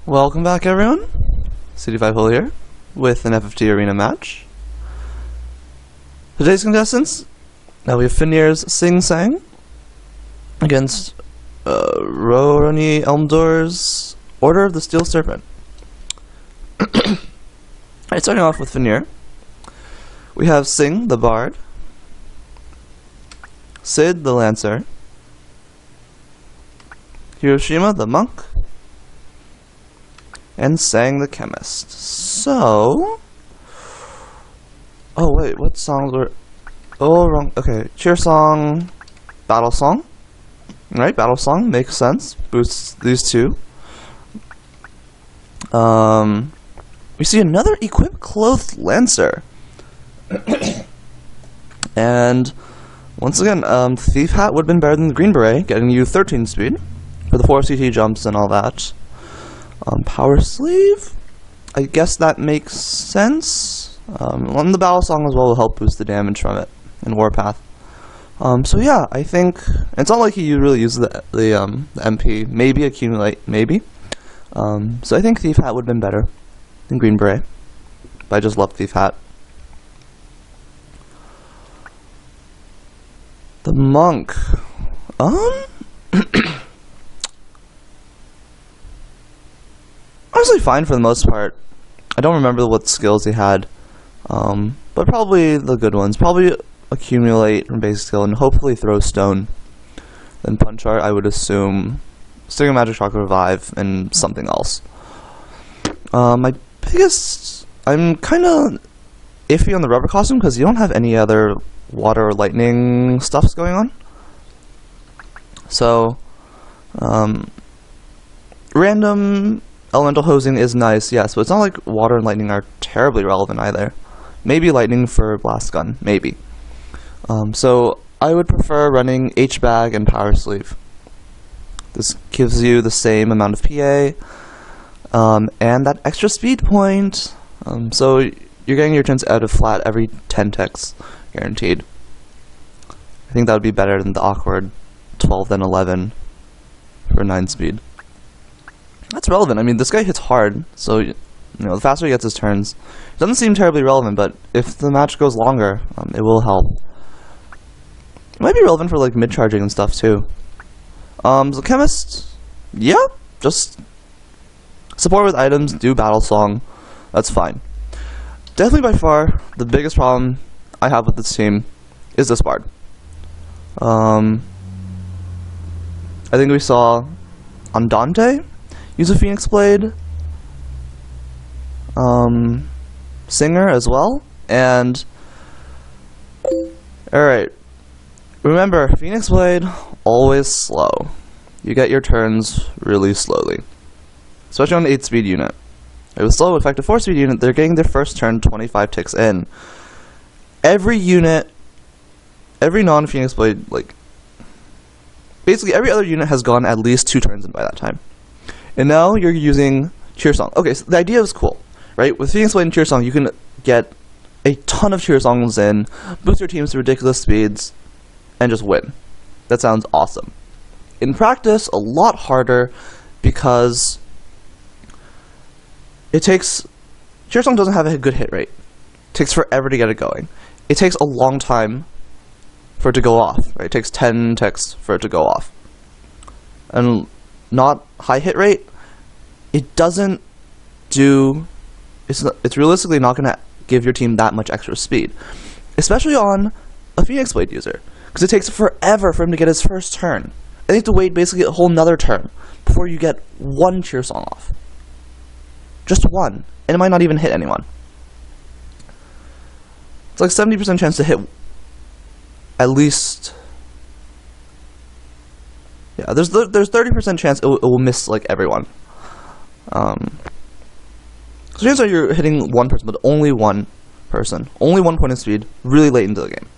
Welcome back, everyone. CD5 Hole here with an FFT arena match. Today's contestants, now we have Fenire's Sing Sang against Rouroni Elmdor's Order of the Steel Serpent. Alright, starting off with Fenire, we have Sing the Bard, Sid the Lancer, Hiroshima the Monk, and Sang the Chemist. So... oh wait, what songs were... oh, wrong. Okay, Cheer Song, Battle Song. Right, Battle Song makes sense. Boosts these two. We see another equipped Clothed Lancer. And once again, Thief Hat would have been better than the Green Beret, getting you 13 speed for the 4 CT jumps and all that. Power Sleeve, I guess that makes sense. On the Battle Song as well will help boost the damage from it in Warpath. So yeah, I think it's not like he really uses the MP. Maybe Accumulate, maybe. So I think Thief Hat would have been better than Green Beret, but I just love Thief Hat. The Monk, honestly fine for the most part. I don't remember what skills he had, but probably the good ones. Probably Accumulate from basic skill and hopefully Throw Stone. Then Punch Art, I would assume Stinger Magic Shock Revive and something else. My biggest... I'm kind of iffy on the rubber costume because you don't have any other water or lightning stuffs going on. So, random elemental hosing is nice, yes, but it's not like water and lightning are terribly relevant either. Maybe lightning for Blast Gun, maybe. So I would prefer running H-Bag and Power Sleeve. This gives you the same amount of PA, and that extra speed point. So you're getting your turns out of flat every 10 ticks, guaranteed. I think that would be better than the awkward 12 then 11 for 9 speed. That's relevant. I mean, this guy hits hard, so the faster he gets his turns. It doesn't seem terribly relevant, but if the match goes longer, it will help. It might be relevant for like mid-charging and stuff too. The Chemist, yeah, just support with items, do Battle Song, that's fine. Definitely by far, the biggest problem I have with this team is this Bard. I think we saw Andante use a Phoenix Blade, Singer as well, and alright, remember, Phoenix Blade, always slow. You get your turns really slowly, especially on an 8-speed unit. It was slow, in fact, a 4-speed unit, they're getting their first turn 25 ticks in. Every unit, every non-Phoenix Blade, like, basically every other unit has gone at least 2 turns in by that time. And now you're using Cheer Song. Okay, so the idea is cool, right? With Phoenix Blade and Cheer Song, you can get a ton of Cheer Songs in, boost your teams to ridiculous speeds, and just win. That sounds awesome. In practice, a lot harder because it takes... Cheer Song doesn't have a good hit rate. It takes forever to get it going. It takes a long time for it to go off, right? It takes 10 ticks for it to go off. And not high hit rate, it doesn't do... It's realistically not going to give your team that much extra speed. Especially on a Phoenix Blade user. Because it takes forever for him to get his first turn. And you have to wait basically a whole nother turn before you get one Cheer Song off. Just one. And it might not even hit anyone. It's like 70% chance to hit at least... yeah, there's 30% chance it will miss like everyone. So chances are you're hitting one person, but only one person. Only 1 point of speed, really late into the game.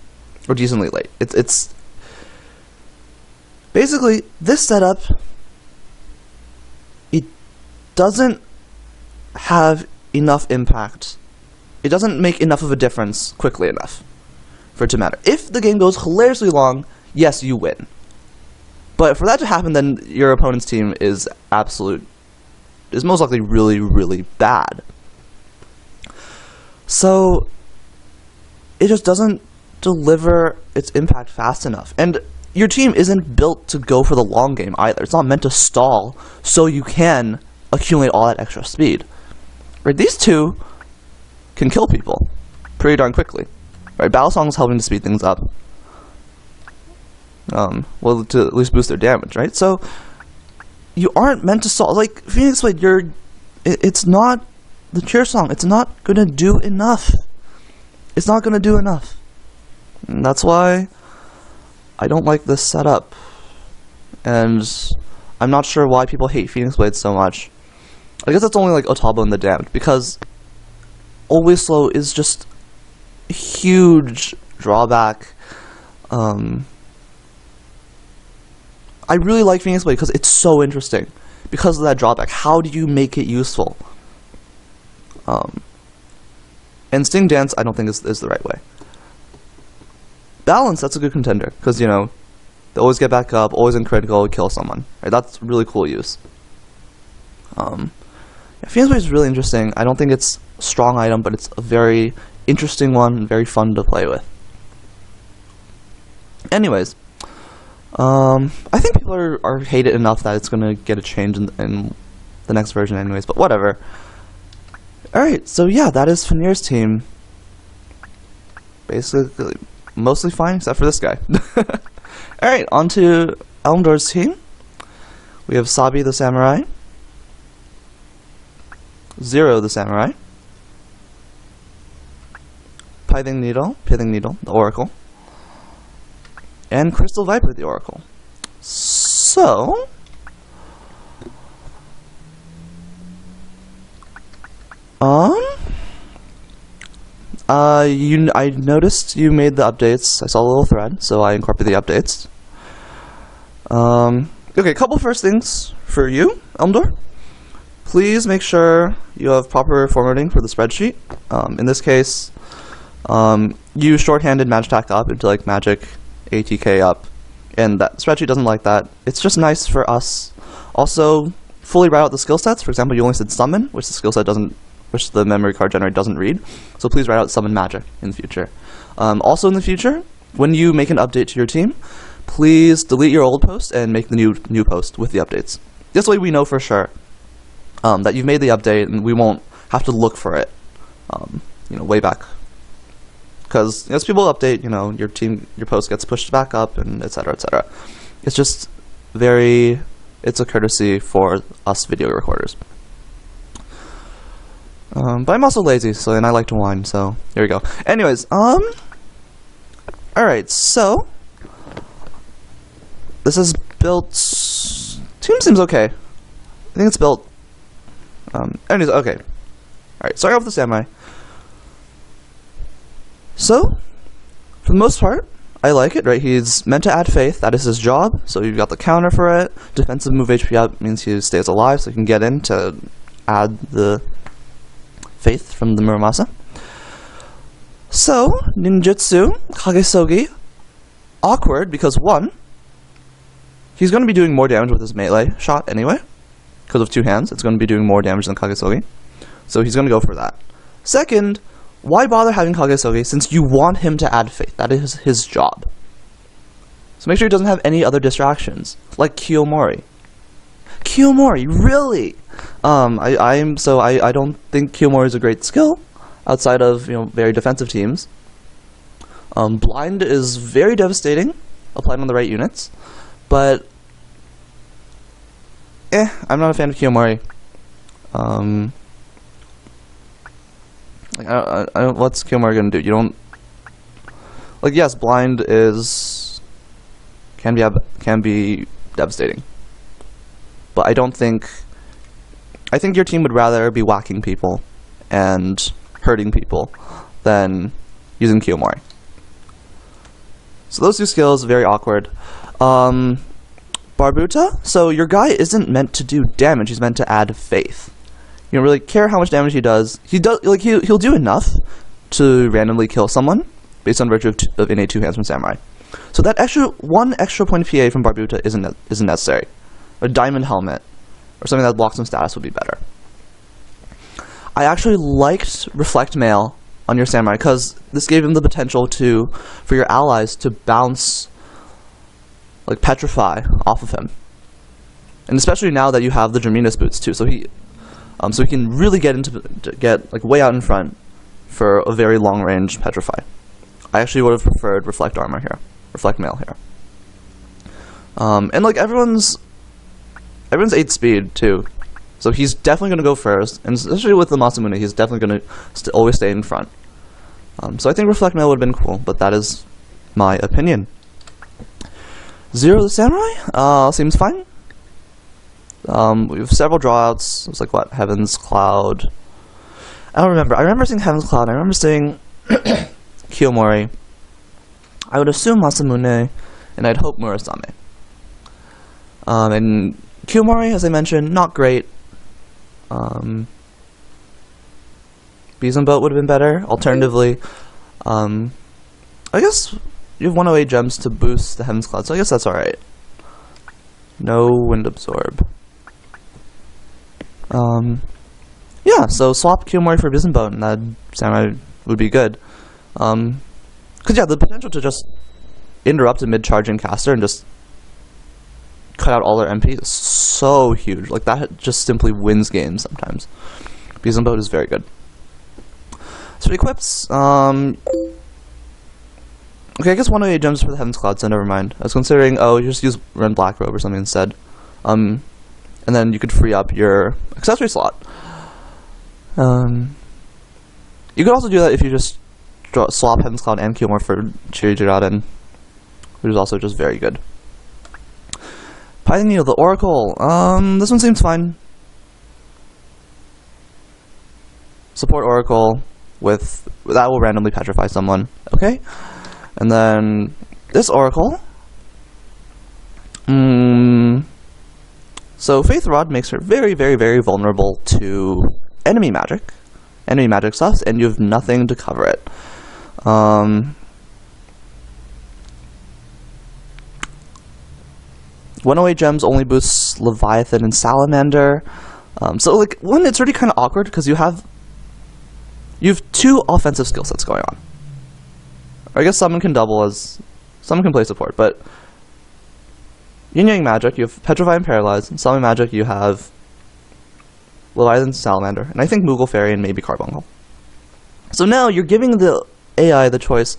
Or decently late. It's basically, this setup, it doesn't have enough impact. It doesn't make enough of a difference quickly enough for it to matter. If the game goes hilariously long, yes, you win. But for that to happen, then your opponent's team is absolute is most likely really, really bad. So it just doesn't deliver its impact fast enough. And your team isn't built to go for the long game either. It's not meant to stall so you can accumulate all that extra speed. Right? These two can kill people pretty darn quickly. Right? Battle Song is helping to speed things up. Well, to at least boost their damage, right? So you aren't meant to stall. Like Phoenix Blade, it's not the Cheer Song. It's not gonna do enough. It's not gonna do enough. And that's why I don't like this setup. And I'm not sure why people hate Phoenix Blade so much. I guess it's only like Otabo and the Damned, because Always Slow is just a huge drawback. I really like Phoenix Blade because it's so interesting. Because of that drawback, how do you make it useful? And Sting Dance, I don't think is the right way. Balance, that's a good contender, because, you know, they always get back up, always in critical, kill someone. Right? That's really cool use. Yeah, Phoenix Blade is really interesting. I don't think it's a strong item, but it's a very interesting one, and very fun to play with. Anyways, I think people are hate it enough that it's gonna get a change in the next version anyways, but whatever. Alright, so yeah, that is Fenire's team. Basically, mostly fine, except for this guy. Alright, on to Elmdor's team. We have Sabi the Samurai, Zero the Samurai, Pithing Needle, the Oracle, and Crystal Viper, the Oracle. So, I noticed you made the updates. I saw a little thread, so I incorporated the updates. Okay, a couple first things for you, Elmdor. Please make sure you have proper formatting for the spreadsheet. In this case, use shorthanded magic attack up into like magic ATK up, and that spreadsheet doesn't like that. It's just nice for us. Also, fully write out the skill sets. For example, you only said summon, which the skill set doesn't, which the memory card generator doesn't read. So please write out summon magic in the future. Also in the future, when you make an update to your team, please delete your old post and make the new post with the updates. This way we know for sure that you've made the update, and we won't have to look for it, you know, way back. Because as people update, you know, your post gets pushed back up, and etc., etc. It's just it's a courtesy for us video recorders. But I'm also lazy, and I like to whine, so here we go. Anyways, alright, so this is built. Team seems okay. I think it's built. Anyways, okay. Alright, starting off with the Samurai. So, for the most part, I like it, right? He's meant to add faith, that is his job, so you've got the counter for it. Defensive move HP up means he stays alive, so he can get in to add the faith from the Muramasa. So, Ninjutsu, Kagesogi, awkward because one, he's going to be doing more damage with his melee shot anyway. Because of two hands, it's going to be doing more damage than Kagesogi. So he's going to go for that. Second, why bother having Kagesogi since you want him to add faith? That is his job. So make sure he doesn't have any other distractions, like Kiyomori. Kiyomori, really? I don't think Kiyomori is a great skill outside of, you know, very defensive teams. Blind is very devastating, applied on the right units, but I'm not a fan of Kiyomori. What's Kiyomori gonna do? You don't like. Yes, blind can be devastating, but I don't think. I think your team would rather be whacking people and hurting people than using Kiyomori. So those two skills very awkward. Barbuta, so your guy isn't meant to do damage, he's meant to add faith. You don't really care how much damage he does. He'll do enough to randomly kill someone based on virtue of innate two hands from Samurai. So that one extra point of PA from Barbuta isn't necessary. A diamond helmet or something that blocks some status would be better. I actually liked Reflect Mail on your Samurai because this gave him the potential for your allies to bounce, like Petrify off of him. And especially now that you have the Germinus boots too, so he can really get like way out in front for a very long range Petrify. I actually would have preferred Reflect Armor here, Reflect Mail here. And like everyone's 8 speed too, so he's definitely going to go first, and especially with the Masamune, he's definitely going to always stay in front. So I think Reflect Mail would have been cool, but that is my opinion. Zero the Samurai seems fine. We have several drawouts. It was like what, Heaven's Cloud. I don't remember. I remember seeing Heaven's Cloud. I remember seeing Kiyomori. I would assume Masamune, and I'd hope Murasame. And Kiyomori, as I mentioned, not great. Bees and Boat would have been better. Alternatively, I guess you have 108 gems to boost the Heaven's Cloud, so I guess that's alright. No Wind Absorb. Yeah, so swap Kiyomori for Bees and Boat, and that Samurai would be good. Because, yeah, the potential to just interrupt a mid-charging caster and just cut out all their MP is so huge. Like, that just simply wins games sometimes. Bees and Boat is very good. So equips, okay, I guess 108 gems for the Heaven's Cloud, so never mind. I was considering, you just use Ren Black Robe or something instead. And then you could free up your accessory slot. You could also do that if you just swap Heaven's Cloud and Kiyomori for Chirijiraden, which is also just very good. Python Needle, the Oracle, this one seems fine. Support Oracle that will randomly petrify someone, okay? And then this Oracle, so Faith Rod makes her very, very, very vulnerable to enemy magic stuff, and you have nothing to cover it. 108 gems only boosts Leviathan and Salamander. So like it's already kind of awkward because you have 2 offensive skill sets going on. Or I guess someone can play support, but Yin Yang magic, you have Petrify and Paralyze, and Summon magic, you have Leviathan and Salamander, and I think Moogle Fairy and maybe Carbuncle. So now you're giving the AI the choice,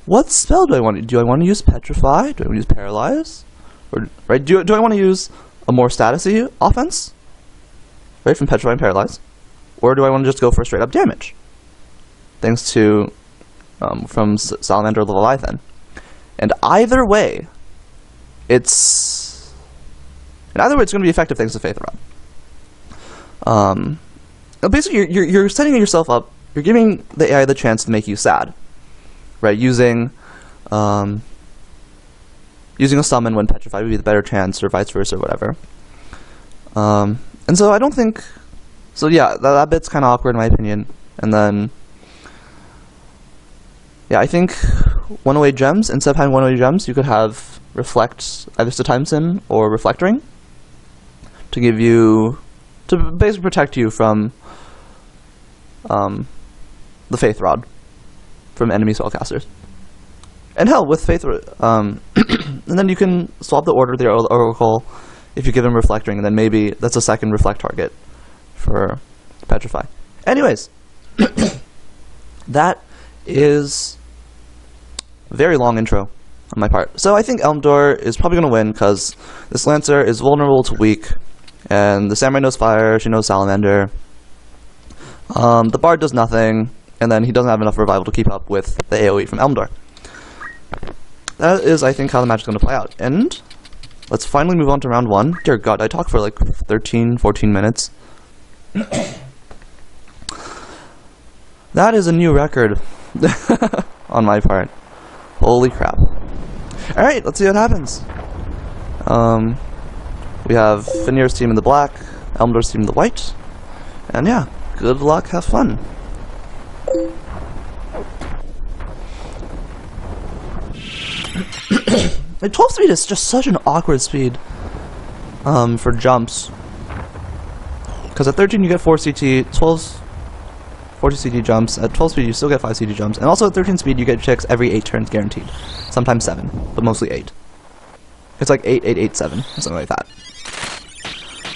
what spell do I want to use? Do I want to use Petrify? Do I want to use Paralyze? Or, right, do I want to use a more statusy offense? Right, from Petrify and Paralyze? Or do I want to just go for straight up damage? Thanks to, from Salamander or Leviathan. And either way, it's going to be effective thanks to Faith Rod. Basically, you're setting yourself up, you're giving the AI the chance to make you sad. Right, using a summon when Petrified would be the better chance, or vice versa, or whatever. And so I don't think... So yeah, that bit's kind of awkward in my opinion. And then... Yeah, I think 108 gems, instead of having 108 gems, you could have Reflect, either Timson or Reflect Ring, to give you... to basically protect you from the Faith Rod, from enemy spellcasters. And hell, with Faith, and then you can swap the order of the Oracle if you give him Reflect Ring, and then maybe that's a second Reflect target for Petrify. Anyways, that is a very long intro on my part. So I think Elmdor is probably going to win, because this Lancer is vulnerable to weak, and the Samurai knows Fire, she knows Salamander. The Bard does nothing, and then he doesn't have enough Revival to keep up with the AoE from Elmdor. That is, I think, how the match is going to play out. And let's finally move on to round 1. Dear God, I talked for like 13, 14 minutes. That is a new record on my part. Holy crap. Alright, let's see what happens. We have Fenire's team in the black, Elmdor's team in the white. And yeah, good luck, have fun. Like 12 speed is just such an awkward speed for jumps. Because at 13 you get 4 CT, 12... 40 CT jumps. At 12 speed you still get 5 CT jumps. And also at 13 speed you get checks every 8 turns guaranteed. Sometimes 7, but mostly 8. It's like 8, 8, 8, 7, or something like that.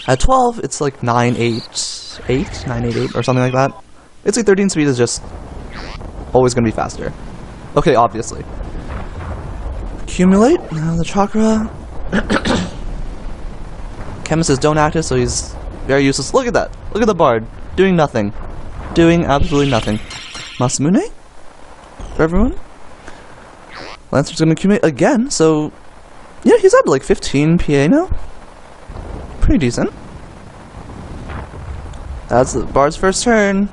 At 12 it's like 9, 8, 8, 9, 8, 8, or something like that. It's like 13 speed is just always going to be faster. Okay, obviously. Accumulate. Now the chakra. Chemist is don't active, so he's very useless. Look at that. Look at the bard. Doing nothing. Doing absolutely nothing. Masamune? For everyone? Lancer's gonna accumulate again, so... Yeah, he's at like 15 PA now. Pretty decent. That's the bard's first turn.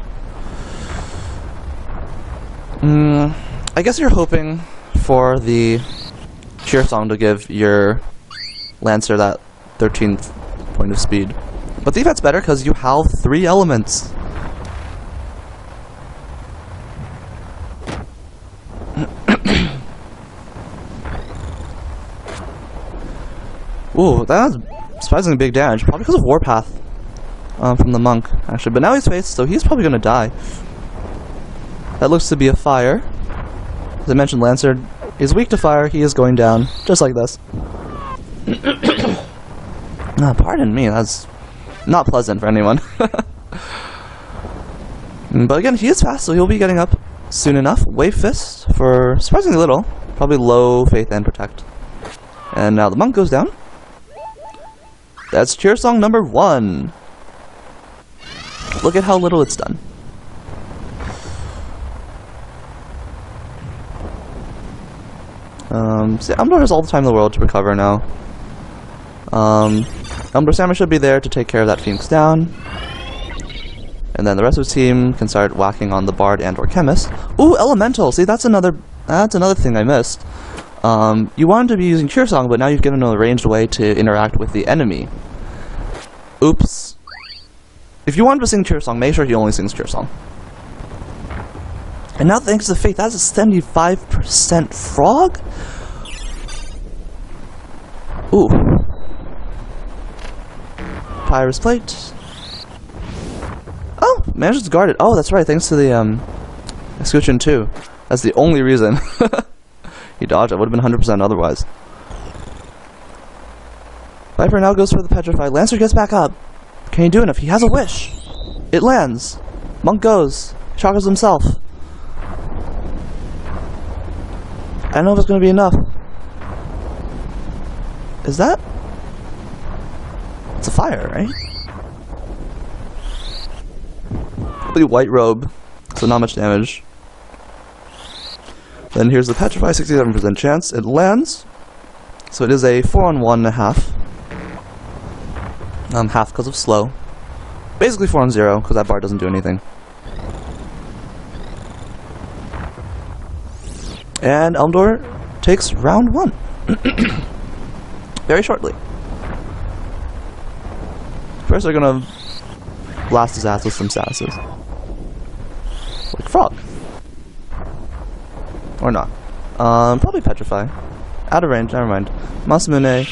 I guess you're hoping for the cheer song to give your Lancer that 13th point of speed. But the effect's better because you have 3 elements. Ooh, that was surprisingly big damage. Probably because of Warpath from the monk, actually. But now he's faced, so he's probably going to die. That looks to be a fire. As I mentioned, Lancer is weak to fire. He is going down, just like this. Pardon me, that's not pleasant for anyone. But again, he is fast, so he'll be getting up soon enough. Wave Fist for surprisingly little. Probably low Faith and Protect. And now the monk goes down. That's cheer song number 1. Look at how little it's done. See, Elmdor has all the time in the world to recover now. Elmdor Samurai should be there to take care of that Phoenix down. And then the rest of the team can start whacking on the Bard and or Chemist. Ooh, Elemental! See, that's another thing I missed. You wanted to be using Cheer Song, but now you've given a ranged way to interact with the enemy. Oops. If you wanted to sing Cheer Song, make sure he only sings Cheer Song. And now thanks to Faith, that's a 75% frog? Ooh. Pyrus Plate. Oh, manages to guard it. Oh, that's right, thanks to the, Escutcheon too. That's the only reason. He dodged. It would have been 100% otherwise. Viper now goes for the Petrify. Lancer gets back up. Can he do enough? He has a wish. It lands. Monk goes. Chakras himself. I don't know if it's going to be enough. Is that? It's a fire, right? Probably white robe, so not much damage. Then here's the Petrify, 67% chance. It lands. So it is a 4-on-1.5. Half because of slow. Basically 4-on-0, because that bar doesn't do anything. And Elmdor takes round 1. Very shortly. First they're gonna blast his ass with some sasses. Like Frog. Or not. Probably Petrify. Out of range, never mind. Masamune.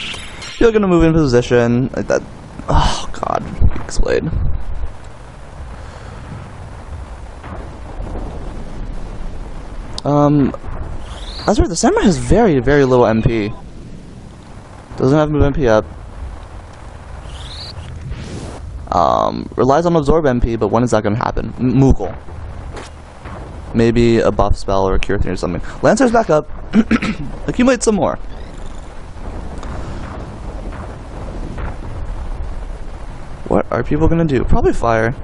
You're gonna move in position. Like that. Oh god. Phoenix Blade. That's right, the Samurai has very, very little MP. Doesn't have move MP up. Relies on absorb MP, but when is that gonna happen? Moogle. Maybe a buff spell or a cure thing or something. Lancer's back up. Accumulate some more. What are people gonna do? Probably fire.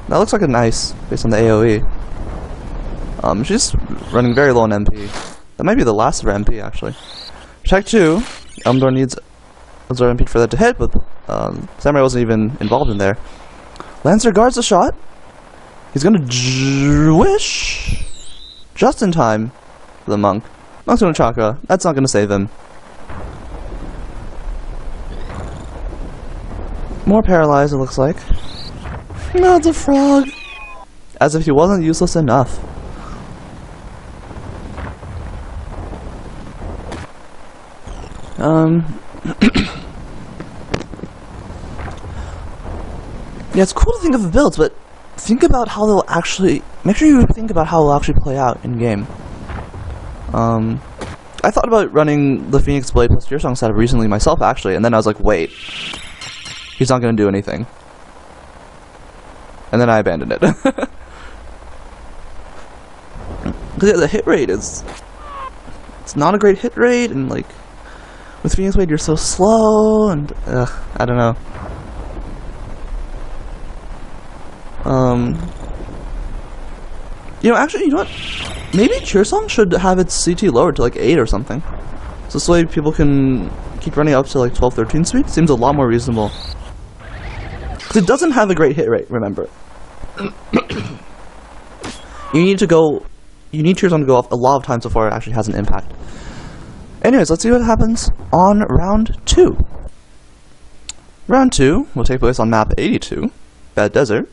That looks like an ice based on the AoE. She's running very low on MP. That might be the last of her MP actually. Protect 2. Elmdor needs absorb MP for that to hit, but Samurai wasn't even involved in there. Lancer guards the shot. He's gonna wish just in time for the monk. Monk's gonna chakra. That's not gonna save him. More paralyzed, it looks like. No, it's a frog. As if he wasn't useless enough. Yeah, it's cool to think of builds, but think about how they'll actually... Make sure you think about how they'll actually play out in-game. I thought about running the Phoenix Blade plus Tearsong setup recently myself, actually, and then I was like, wait. He's not going to do anything. And then I abandoned it. Because yeah, the hit rate is... It's not a great hit rate, and like... With Phoenix Blade, you're so slow, and... I don't know. You know, actually, you know what? Maybe Tearsong should have its CT lowered to like 8 or something. So this way people can keep running up to like 12, 13 speed. Seems a lot more reasonable. Because it doesn't have a great hit rate, remember. You need Tearsong to go off a lot of times before it actually has an impact. Anyways, let's see what happens on round 2. Round 2 will take place on map 82, Bad Desert.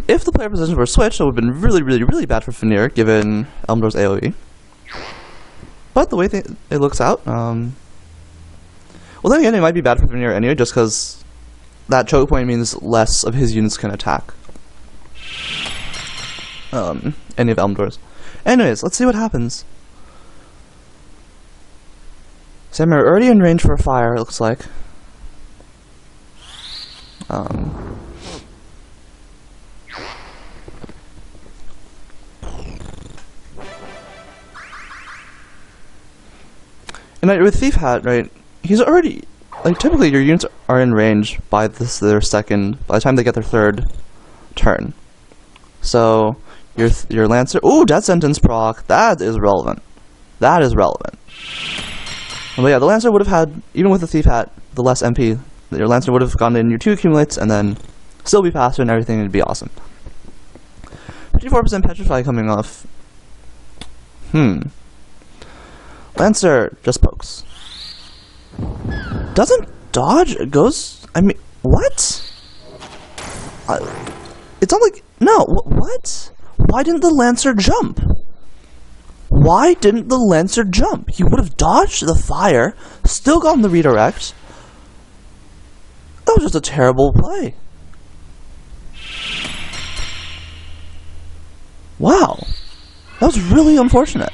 If the player positions were switched, it would have been really, really, really bad for Fenire, given Elmdor's AoE. But the way it looks out, well then again, it might be bad for Fenire anyway, just because that choke point means less of his units can attack. Any of Elmdor's. Anyways, let's see what happens. Samurai already in range for a fire, it looks like. And with Thief Hat, right, he's already, like, typically your units are in range by by the time they get their third turn. So, your Lancer, ooh, Death Sentence proc, that is relevant. That is relevant. But yeah, the Lancer would have had, even with the Thief Hat, the less MP, your Lancer would have gone in your 2 accumulates and then still be faster and everything, it'd be awesome. 54% Petrify coming off. Lancer just pokes. Doesn't dodge, it goes... I mean, what? It's not like... No, what? Why didn't the Lancer jump? Why didn't the Lancer jump? He would have dodged the fire, still gotten the redirect. That was just a terrible play. Wow. That was really unfortunate.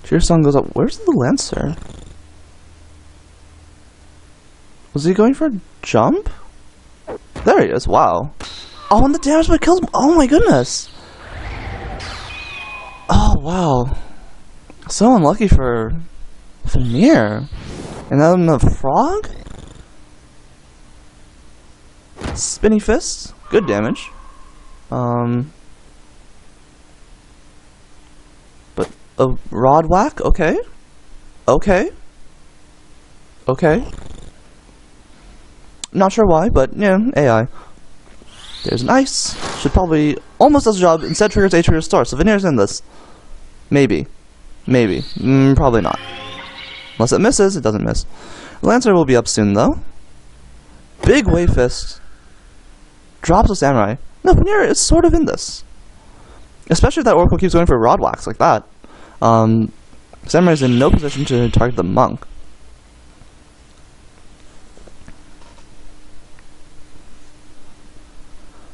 Tearsong goes up. Where's the Lancer? Was he going for a jump? There he is. Wow. Oh, and the damage by kills him. Oh my goodness. Oh, wow. So unlucky for Fenire. And then the frog? Spinny Fist. Good damage. But a Rod Whack? Okay. Okay. Okay. Not sure why, but yeah, AI. There's an ice. Should probably almost does the job. Instead triggers A to restore. So Fenire's in this. Maybe. Maybe. Probably not. Unless it misses, it doesn't miss. Lancer will be up soon though. Big Wave Fist. Drops a Samurai. No, Fenire is sort of in this. Especially if that Oracle keeps going for Rod Wax like that. Samurai's in no position to target the Monk.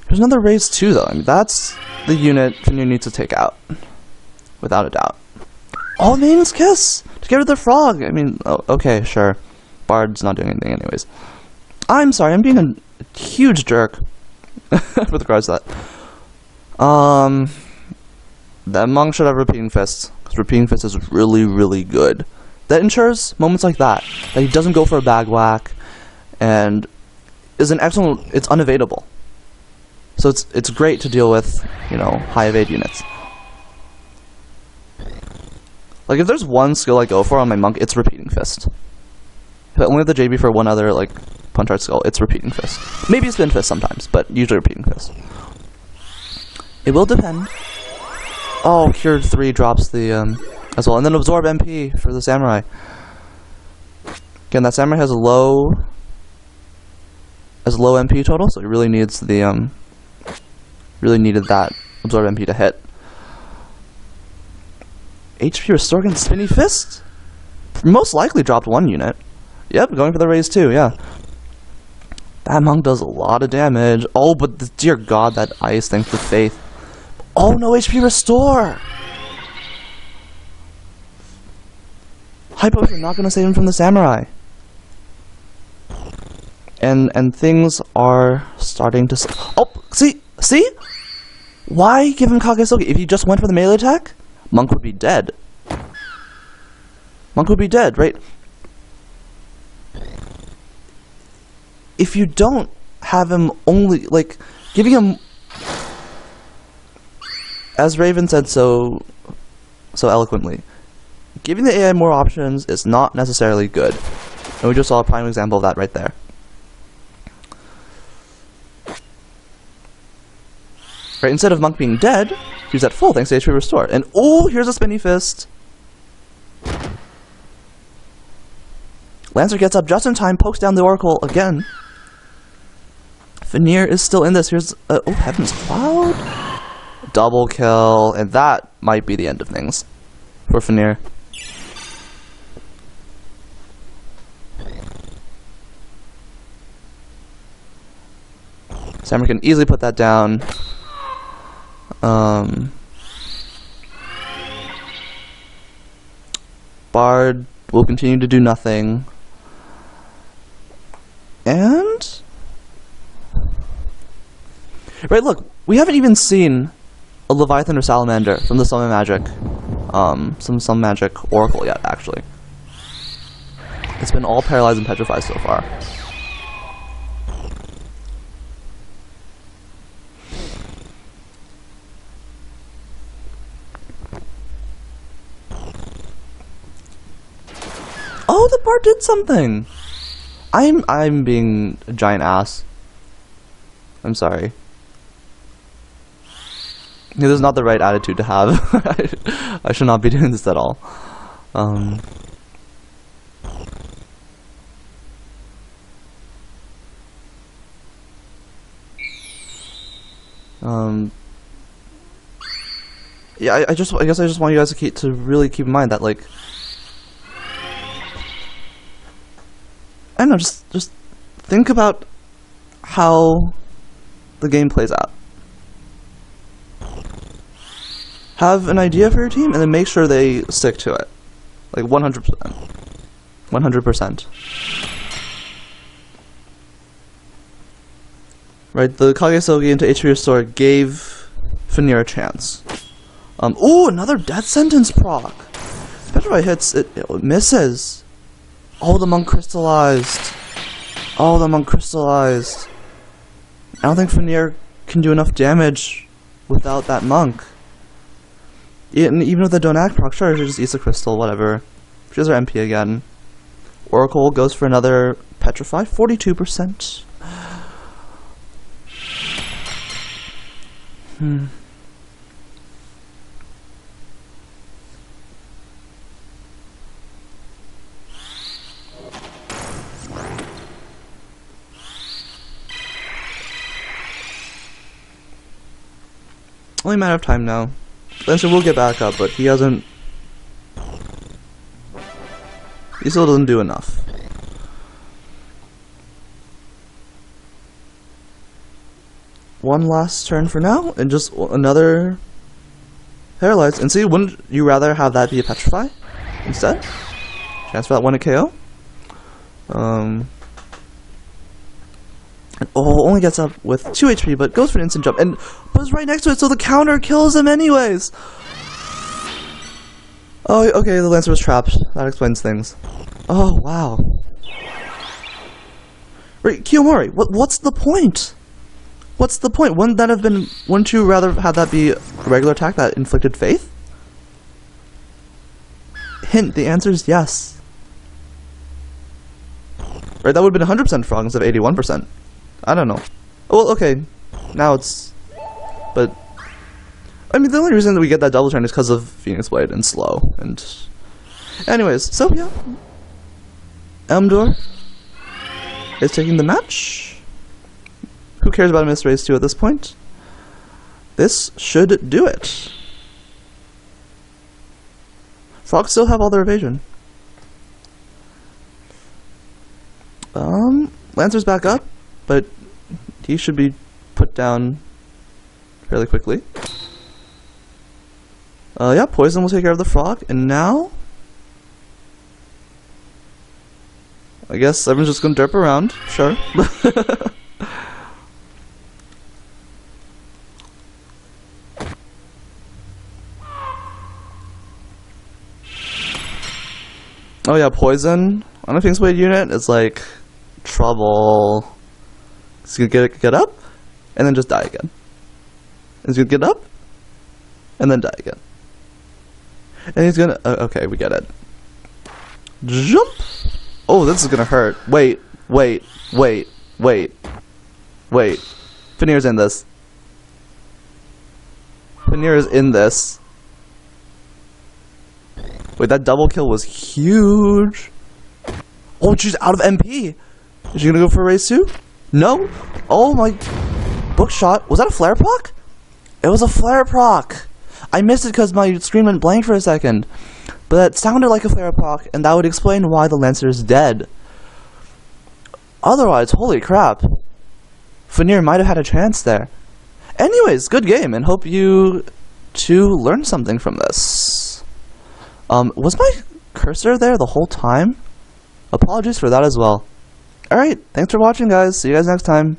There's another raise too, though. I mean, that's the unit Fenire needs to take out, without a doubt. Oh, Maiden's Kiss to get rid of the frog. I mean, okay, sure. Bard's not doing anything, anyways. I'm sorry, I'm being a huge jerk with regards to that. That Monk should have Repeating Fist, because Repeating Fist is really, really good. That ensures moments like that he doesn't go for a bag whack, and is an excellent. It's unevadable. So it's great to deal with, you know, high evade units. Like, if there's one skill I go for on my Monk, it's Repeating Fist. If I only have the JB for one other, like, Punch Art skill, it's Repeating Fist. Maybe Spin Fist sometimes, but usually Repeating Fist. It will depend. Oh, Cured 3 drops the, as well. And then Absorb MP for the Samurai. Again, that Samurai has a low MP total, so it really needs the, really needed that Absorb MP to hit. HP restore against Spinny Fist? Most likely dropped 1 unit. Yep, going for the raise too, yeah. That monk does a lot of damage. Oh, but dear god, that ice, thanks to Faith. Oh, no HP restore! Hypos are not going to save him from the samurai. And things are starting to... Oh, see? See? Why give him Kagesogi? If he just went for the melee attack, monk would be dead. Monk would be dead, right? If you don't have him only, like, giving him, as Raven said so eloquently, giving the AI more options is not necessarily good. And we just saw a prime example of that right there. Right, instead of monk being dead, he's at full thanks to HP restore. And oh, here's a Spinny Fist. Lancer gets up just in time, pokes down the Oracle again. Fenire is still in this. Here's oh, Heaven's Cloud. Double kill, and that might be the end of things for Fenire. Samurai can easily put that down. Bard will continue to do nothing. And... right, look, we haven't even seen a Leviathan or Salamander from the Summon Magic, some Magic Oracle yet, actually. It's been all Paralyzed and Petrified so far. Oh, the Bard did something! I'm being a giant ass. I'm sorry. This is not the right attitude to have. I should not be doing this at all. Yeah, I guess I just want you guys to really keep in mind that, like, I don't know, just think about how the game plays out. Have an idea for your team, and then make sure they stick to it. Like, 100%. 100%. Right, the Kagesogi into HP Restore gave Fenire a chance. Ooh, another Death Sentence proc! Petrify hits, it misses. Oh, the monk crystallized. Oh, the monk crystallized. I don't think Fenire can do enough damage without that monk. Even with the Don't Act proc, sure, she just eats a crystal, whatever. She has her MP again. Oracle goes for another Petrify, 42%. Only a matter of time now. Lancer will get back up, but he hasn't... he still doesn't do enough. One last turn for now, and just another Paralyze. And see, wouldn't you rather have that be a Petrify instead? Chance for that one to KO. And only gets up with 2 HP, but goes for an instant jump, and was right next to it, so the counter kills him anyways! Oh, okay, the Lancer was trapped. That explains things. Oh, wow. Right, Kiyomori, what's the point? What's the point? Wouldn't you rather have that be a regular attack that inflicted faith? Hint, the answer is yes. Right, that would have been 100% frog instead of 81%. I don't know. Well, okay. Now it's... but... I mean, the only reason that we get that double turn is because of Phoenix Blade and slow, and... anyways, so yeah. Elmdor is taking the match. Who cares about a missed raise 2 at this point? This should do it. Frogs still have all their evasion. Lancer's back up, but he should be put down fairly quickly. Yeah, poison will take care of the frog, and now I guess everyone's just gonna derp around, sure. Oh yeah, poison on a Kingsway unit is like trouble. He's gonna get up, and then just die again. He's gonna get up, and then die again. And he's gonna... okay, we get it. Jump! Oh, this is gonna hurt. Wait. Fenire's in this. Fenire is in this. Wait, that double kill was huge. Oh, she's out of MP. Is she gonna go for a race too? No? Oh my... Bookshot. Was that a flare proc? It was a flare proc. I missed it because my screen went blank for a second. But that sounded like a flare proc, and that would explain why the Lancer is dead. Otherwise, holy crap. Fenire might have had a chance there. Anyways, good game, and hope you two learned something from this. Was my cursor there the whole time? Apologies for that as well. Alright, thanks for watching, guys. See you guys next time.